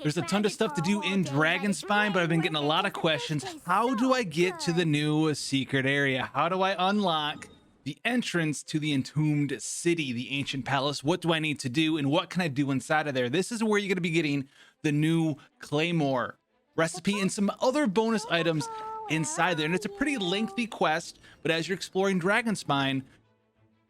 There's a ton of stuff to do in Dragonspine, but I've been getting a lot of questions. How do I get to the new secret area? How do I unlock the entrance to the Entombed City, the ancient palace? What do I need to do, and what can I do inside of there? This is where you're going to be getting the new Claymore recipe and some other bonus items inside there. And it's a pretty lengthy quest, but as you're exploring Dragonspine,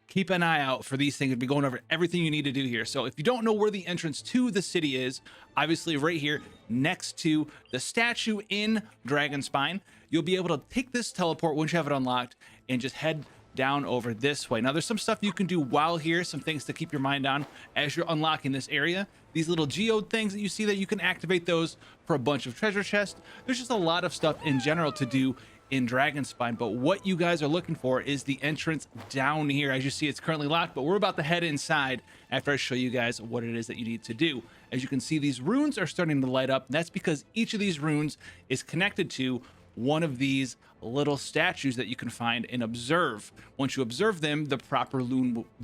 keep an eye out for these things. We'll be going over everything you need to do here. So if you don't know where the entrance to the city is, obviously right here next to the statue in Dragonspine, you'll be able to take this teleport once you have it unlocked and just head down over this way. Now there's some stuff you can do while here, some things to keep your mind on as you're unlocking this area. These little geode things that you see, that you can activate those for a bunch of treasure chests. There's just a lot of stuff in general to do in Dragonspine, but what you guys are looking for is the entrance down here. As you see, it's currently locked, but we're about to head inside after I show you guys what it is that you need to do. As you can see, these runes are starting to light up. That's because each of these runes is connected to one of these little statues that you can find and observe. Once you observe them, the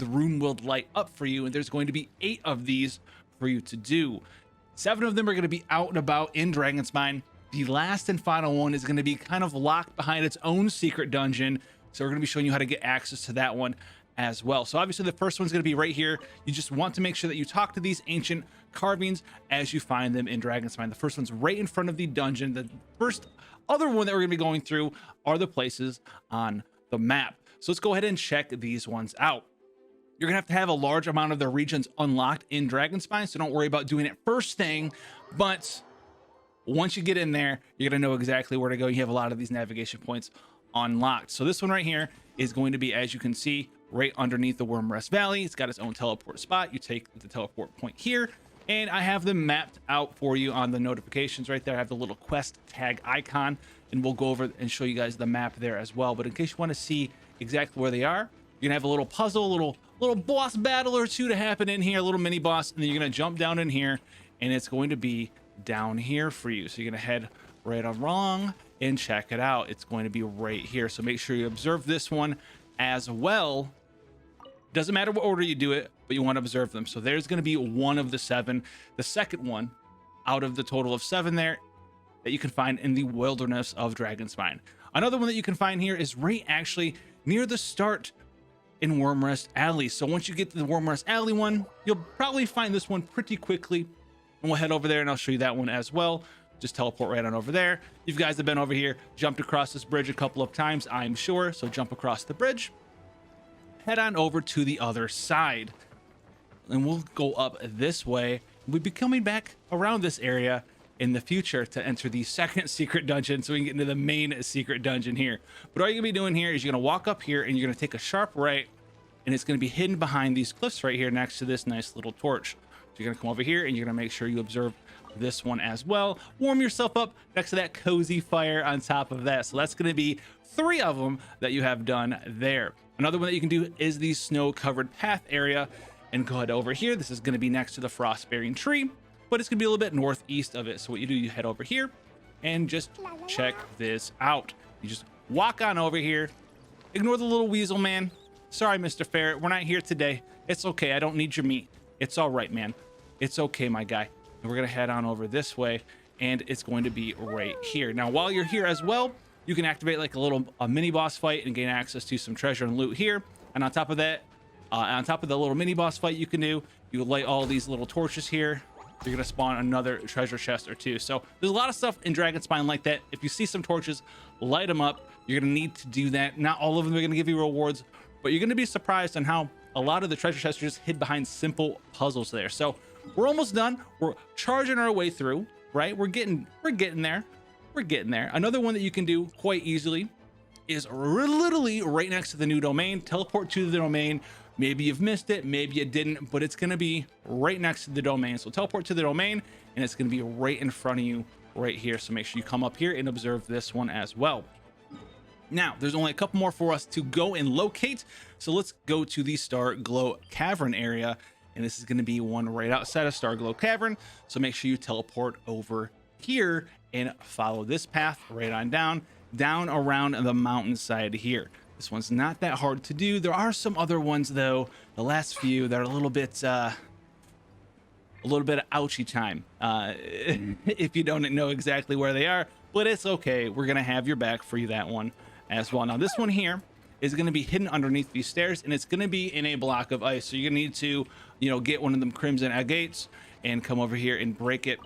rune will light up for you, and there's going to be 8 of these for you to do. 7 of them are going to be out and about in Dragonspine. The last and final one is going to be kind of locked behind its own secret dungeon. So we're going to be showing you how to get access to that one as well. So obviously the first one's going to be right here. You just want to make sure that you talk to these ancient carvings as you find them in Dragonspine. The first one's right in front of the dungeon. The first other one that we're going to be going through are the places on the map. So let's go ahead and check these ones out. You're going to have a large amount of the regions unlocked in Dragonspine, so don't worry about doing it first thing, but once you get in there, you're going to know exactly where to go. You have a lot of these navigation points unlocked. So this one right here is going to be, as you can see, right underneath the Wormrest Valley. It's got its own teleport spot. You take the teleport point here, and I have them mapped out for you on the notifications right there. I have the little quest tag icon, and we'll go over and show you guys the map there as well. But in case you want to see exactly where they are, you're gonna have a little puzzle, little boss battle or two to happen in here, a little mini boss, and then you're gonna jump down in here, and it's going to be down here for you. So you're gonna head right along and check it out. It's going to be right here, so make sure you observe this one as well. Doesn't matter what order you do it, but you want to observe them. So there's going to be one of the 7, the second one out of the total of 7 there that you can find in the wilderness of Dragonspine. Another one that you can find here is right actually near the start in Wormrest Alley. So once you get to the Wormrest Alley one, you'll probably find this one pretty quickly, and we'll head over there and I'll show you that one as well. Just teleport right on over there. You guys have been over here, jumped across this bridge a couple of times, I'm sure. So jump across the bridge, head on over to the other side, and we'll go up this way. We'll be coming back around this area in the future to enter the second secret dungeon, so we can get into the main secret dungeon here. But all you're gonna be doing here is you're gonna walk up here and you're gonna take a sharp right, and it's gonna be hidden behind these cliffs right here next to this nice little torch. So you're gonna come over here and you're gonna make sure you observe this one as well. Warm yourself up next to that cozy fire on top of that. So that's gonna be 3 of them that you have done there. Another one that you can do is the snow-covered path area, and go ahead over here. This is gonna be next to the frost-bearing tree, but it's gonna be a little bit northeast of it. So what you do, you head over here and just check this out. You just walk on over here. Ignore the little weasel man. Sorry, Mr. Ferret, we're not here today. It's okay, I don't need your meat. It's all right, man. It's okay, my guy. And we're gonna head on over this way, and it's going to be right here. Now, while you're here as well, you can activate like a mini boss fight and gain access to some treasure and loot here. And on top of that, on top of the little mini boss fight you can do, you light all these little torches here. You're gonna spawn another treasure chest or 2. So there's a lot of stuff in Dragonspine like that. If you see some torches, light them up. You're gonna need to do that. Not all of them are gonna give you rewards, but you're gonna be surprised on how a lot of the treasure chests are just hid behind simple puzzles there. So we're almost done. We're charging our way through, right? We're getting there. We're getting there. Another one that you can do quite easily is literally right next to the new domain. Teleport to the domain. Maybe you've missed it, maybe you didn't, but it's gonna be right next to the domain. So teleport to the domain, and it's gonna be right in front of you right here. So make sure you come up here and observe this one as well. Now, there's only a couple more for us to go and locate. So let's go to the Starglove Cavern area, and this is gonna be one right outside of Starglove Cavern. So make sure you teleport over here and follow this path right on down around the mountainside here. This one's not that hard to do. There are some other ones though, the last few that are a little bit a little bit of ouchie time if you don't know exactly where they are, but it's okay. We're gonna have your back for you that one as well. Now this one here is going to be hidden underneath these stairs, and it's going to be in a block of ice, so you're gonna need to, you know, get one of them crimson agates and come over here and break it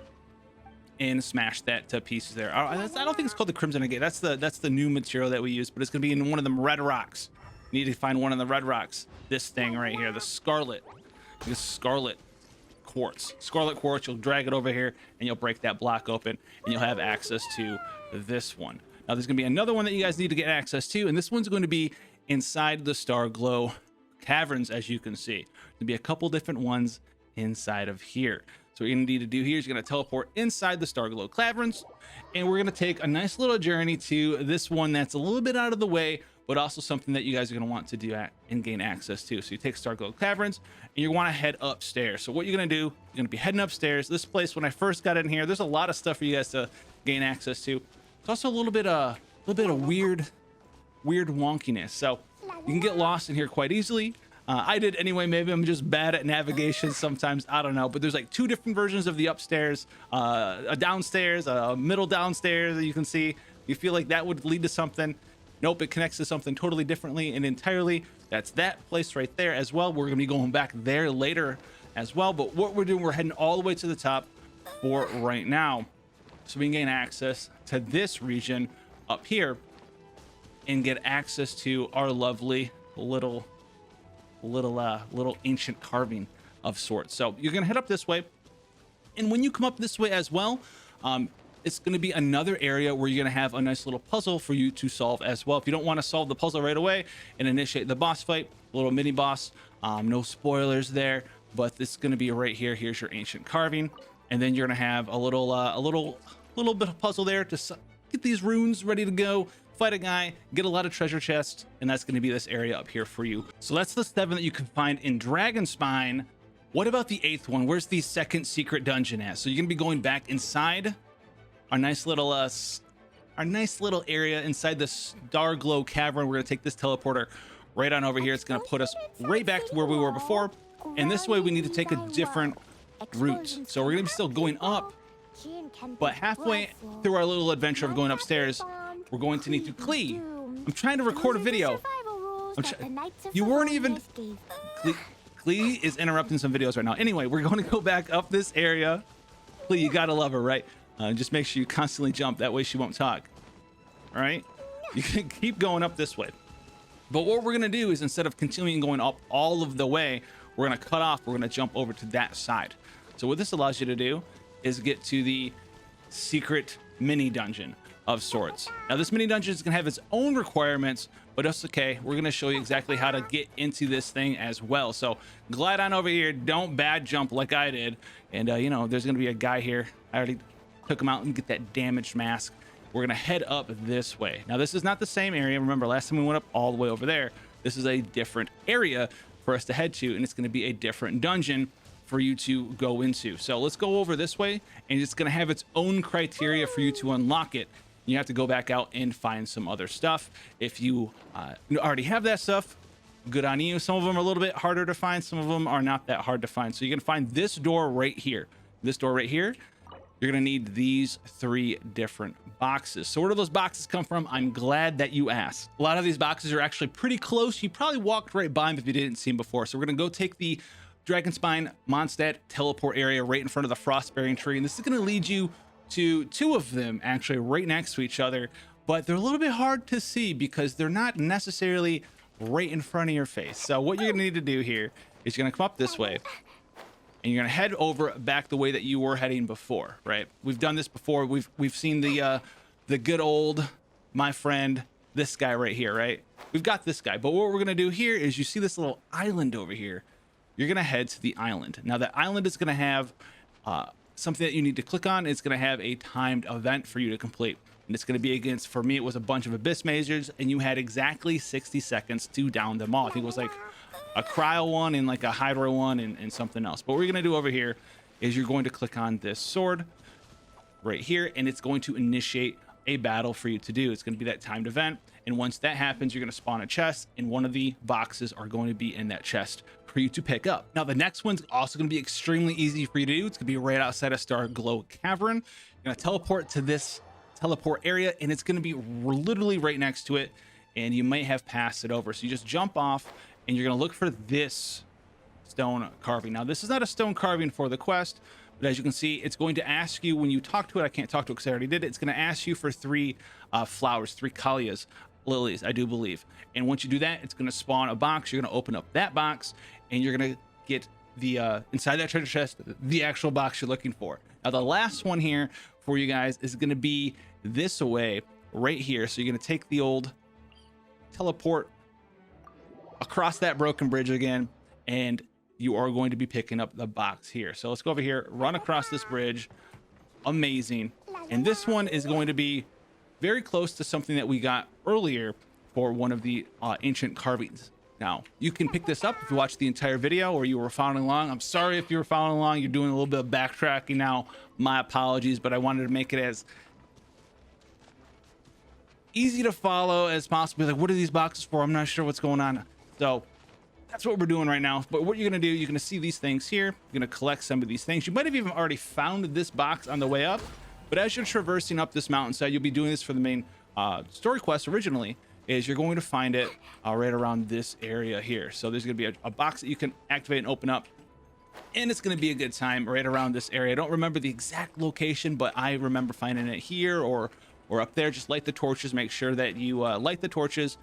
and smash that to pieces there. I don't think it's called the crimson agate. That's the new material that we use, but it's gonna be in one of them red rocks. You need to find one of the red rocks. This thing right here, the scarlet quartz. Scarlet quartz. You'll drag it over here and you'll break that block open, and you'll have access to this one. Now there's gonna be another one that you guys need to get access to, and this one's going to be inside the Starglove caverns. As you can see, there'll be a couple different ones inside of here. So what you're gonna need to do here is you're gonna teleport inside the Starglove caverns, and we're gonna take a nice little journey to this one that's a little bit out of the way, but also something that you guys are gonna want to do and gain access to. So you take Starglove caverns and you wanna head upstairs. So what you're gonna do, you're gonna be heading upstairs. This place, when I first got in here, there's a lot of stuff for you guys to gain access to. It's also a little bit of weird wonkiness. So you can get lost in here quite easily. I did anyway. Maybe I'm just bad at navigation sometimes, I don't know, but there's like 2 different versions of the upstairs, a downstairs, a middle downstairs that you can see. You feel like that would lead to something. Nope, it connects to something totally differently and entirely. That's that place right there as well. We're gonna be going back there later as well, but what we're doing, we're heading all the way to the top for right now, so we can gain access to this region up here and get access to our lovely little ancient carving of sorts. So you're gonna head up this way, and when you come up this way as well, it's going to be another area where you're going to have a nice little puzzle for you to solve as well. If you don't want to solve the puzzle right away and initiate the boss fight, a little mini boss, no spoilers there, but this is going to be right here. Here's your ancient carving, and then you're going to have a little bit of puzzle there to get these runes ready to go, fight a guy, get a lot of treasure chests, and that's going to be this area up here for you. So that's the 7 that you can find in Dragonspine. What about the 8th one? Where's the 2nd secret dungeon at? So you're going to be going back inside our nice little area inside the Starglove Cavern. We're gonna take this teleporter right on over here. It's gonna put us right back to where we were before, and this way we need to take a different route. So we're gonna be still going up, but halfway through our little adventure of going upstairs, we're going to need to Klee. I'm trying to record a video. You weren't even. Klee is interrupting some videos right now. Anyway, we're going to go back up this area. Klee, you gotta love her, right? Just make sure you constantly jump. That way she won't talk. All right? You can keep going up this way. But what we're going to do is, instead of continuing going up all of the way, we're going to cut off. We're going to jump over to that side. So what this allows you to do is get to the secret mini dungeon of sorts. Now, this mini dungeon is going to have its own requirements, but that's okay. We're going to show you exactly how to get into this thing as well. So glide on over here. Don't bad jump like I did. And, you know, there's going to be a guy here. I already took him out and get that damaged mask. We're gonna head up this way. Now this is not the same area. Remember, last time we went up all the way over there. This is a different area for us to head to, and it's gonna be a different dungeon for you to go into. So let's go over this way, and it's gonna have its own criteria for you to unlock it. You have to go back out and find some other stuff. If you already have that stuff, good on you. Some of them are a little bit harder to find. Some of them are not that hard to find. So you're gonna find this door right here. This door right here. You're gonna need these 3 different boxes. So where do those boxes come from? I'm glad that you asked. A lot of these boxes are actually pretty close. You probably walked right by them if you didn't see them before. So we're gonna go take the Dragonspine Mondstadt teleport area right in front of the Frostbearing tree, and this is gonna lead you to 2 of them actually right next to each other, but they're a little bit hard to see because they're not necessarily right in front of your face. So what you're gonna need to do here is you're gonna come up this way, and you're gonna head over back the way that you were heading before, right? We've done this before. We've seen the good old, my friend, this guy right here, right? We've got this guy, but what we're gonna do here is, you see this little island over here. You're gonna head to the island. Now that island is gonna have something that you need to click on. It's gonna have a timed event for you to complete, and it's gonna be against, for me, it was a bunch of abyss mazers, and you had exactly 60 seconds to down them all. I think it was like a cryo one and like a hydro one and something else. But what we're gonna do over here is you're going to click on this sword right here, and it's going to initiate a battle for you to do. It's gonna be that timed event, and once that happens, you're gonna spawn a chest, and one of the boxes are going to be in that chest for you to pick up. Now, the next one's also going to be extremely easy for you to do. It's going to be right outside of Starglove Cavern. You're going to teleport to this teleport area, and it's going to be literally right next to it, and you might have passed it over. So you just jump off, and you're going to look for this stone carving. Now, this is not a stone carving for the quest, but as you can see, it's going to ask you when you talk to it. I can't talk to it because I already did it. It's going to ask you for 3 flowers, 3 Kalias, lilies, I do believe. And once you do that, it's going to spawn a box. You're going to open up that box, and you're going to get the inside that treasure chest, the actual box you're looking for. Now, the last one here for you guys is going to be this away right here. So you're going to take the old teleport across that broken bridge again, and you are going to be picking up the box here. So let's go over here, run across this bridge. Amazing. And this one is going to be very close to something that we got earlier for one of the ancient carvings. Now, you can pick this up if you watched the entire video or you were following along. I'm sorry if you were following along. You're doing a little bit of backtracking now. My apologies, but I wanted to make it as easy to follow as possible. Like, what are these boxes for? I'm not sure what's going on. So that's what we're doing right now. But what you're going to do, you're going to see these things here. You're going to collect some of these things. You might have even already found this box on the way up. But as you're traversing up this mountainside, you'll be doing this for the main story quest originally, is you're going to find it right around this area here. So there's going to be a box that you can activate and open up. And it's going to be a good time right around this area. I don't remember the exact location, but I remember finding it here or up there. Just light the torches. Make sure that you light the torches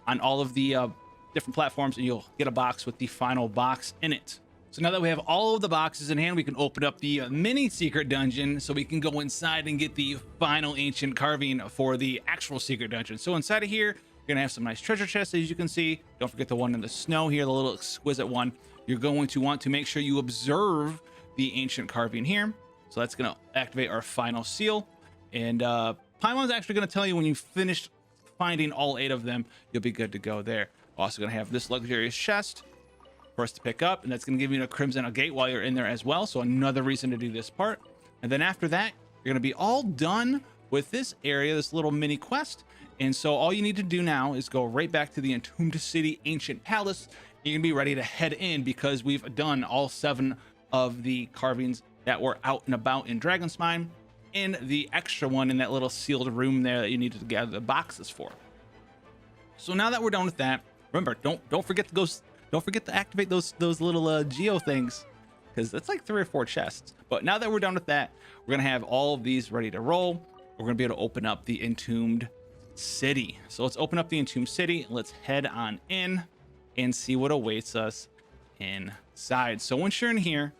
on all of the different platforms, and you'll get a box with the final box in it. So now that we have all of the boxes in hand, we can open up the mini secret dungeon so we can go inside and get the final ancient carving for the actual secret dungeon. So inside of here, you're gonna have some nice treasure chests, as you can see. Don't forget the one in the snow here, the little exquisite one. You're going to want to make sure you observe the ancient carving here. So that's gonna activate our final seal. And Paimon's actually gonna tell you when you finish finding all 8 of them, you'll be good to go there. Also gonna have this luxurious chest for us to pick up, and that's going to give you a crimson gate while you're in there as well. So another reason to do this part. And then after that, you're going to be all done with this area, this little mini quest. And so all you need to do now is go right back to the Entombed City Ancient Palace. You're going to be ready to head in because we've done all 7 of the carvings that were out and about in Dragonspine, and the extra one in that little sealed room there that you needed to gather the boxes for. So now that we're done with that, remember, don't forget to go. Don't forget to activate those little geo things, because that's like 3 or 4 chests. But now that we're done with that, we're gonna have all of these ready to roll. We're gonna be able to open up the Entombed City. So let's open up the Entombed City. Let's head on in and see what awaits us inside. So once you're in here,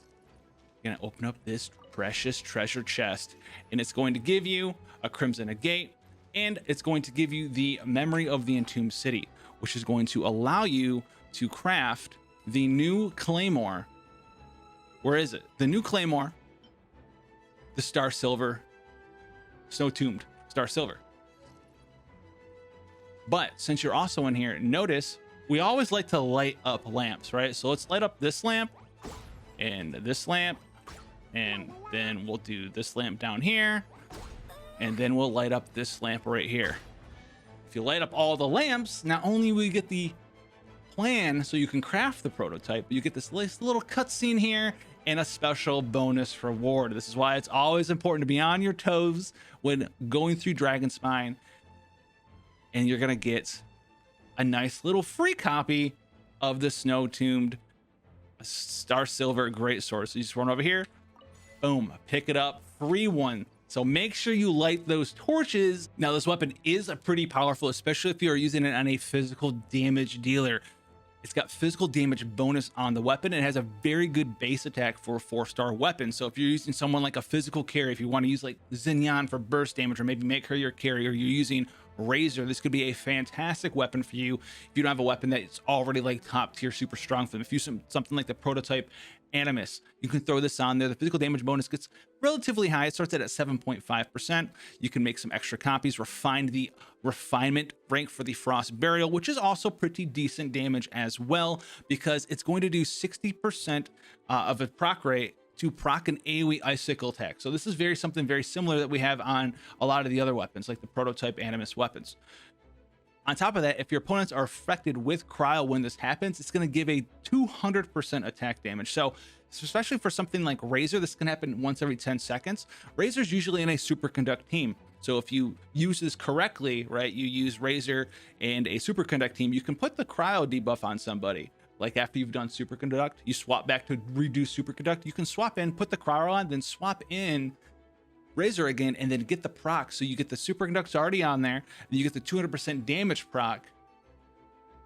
you're gonna open up this precious treasure chest, and it's going to give you a crimson agate, and it's going to give you the memory of the Entombed City, which is going to allow you to craft the new Claymore. Where is it? The new Claymore, the Starsilver, Snow-Tombed Starsilver. But since you're also in here, notice we always like to light up lamps, right? So let's light up this lamp and this lamp, and then we'll do this lamp down here, and then we'll light up this lamp right here. If you light up all the lamps, not only will you get the plan so you can craft the prototype, but you get this little cutscene here and a special bonus reward. This is why it's always important to be on your toes when going through Dragonspine, and you're gonna get a nice little free copy of the Snow-Tombed Starsilver Greatsword. So you just run over here, boom, pick it up, free one. So make sure you light those torches. Now, this weapon is pretty powerful, especially if you're using it on a physical damage dealer. It's got physical damage bonus on the weapon. It has a very good base attack for a 4-star weapon. So if you're using someone like a physical carry, if you want to use like Xinyan for burst damage, or maybe make her your carry, or you're using Razor, this could be a fantastic weapon for you. If you don't have a weapon that's already like top tier, super strong for them, if you use something like the prototype Animus, you can throw this on there. The physical damage bonus gets relatively high. It starts at 7.5%. You can make some extra copies, refine the refinement rank for the Frost Burial, which is also pretty decent damage as well, because it's going to do 60% of a proc rate to proc an AoE icicle attack. So this is something very similar that we have on a lot of the other weapons, like the prototype Animus weapons. On top of that, if your opponents are affected with cryo when this happens, it's going to give a 200% attack damage. So especially for something like Razor, this can happen once every 10 seconds. Razor's usually in a superconduct team. So if you use this correctly, right, you use Razor and a superconduct team, you can put the cryo debuff on somebody. Like after you've done superconduct, you swap back to reduce superconduct. You can swap in, put the cryo on, then swap in Razor again, and then get the proc. So you get the superconducts already on there, and you get the 200% damage proc.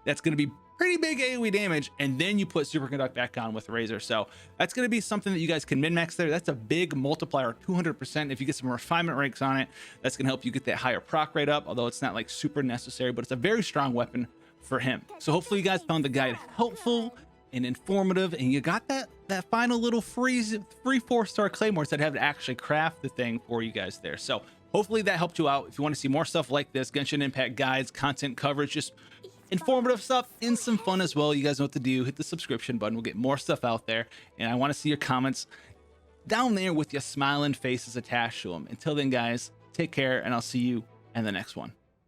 That's going to be pretty big AoE damage, and then you put superconduct back on with Razor. So that's going to be something that you guys can min-max there. That's a big multiplier, 200%. If you get some refinement ranks on it, that's going to help you get that higher proc rate up, although it's not like super necessary, but it's a very strong weapon for him. So hopefully you guys found the guide helpful and informative, and you got that final little free 4-star claymores that have to actually craft the thing for you guys there. So hopefully that helped you out. If you want to see more stuff like this, Genshin Impact guides, content coverage, just informative stuff and some fun as well, you guys know what to do. Hit the subscription button. We'll get more stuff out there, and I want to see your comments down there with your smiling faces attached to them. Until then, guys, take care, and I'll see you in the next one.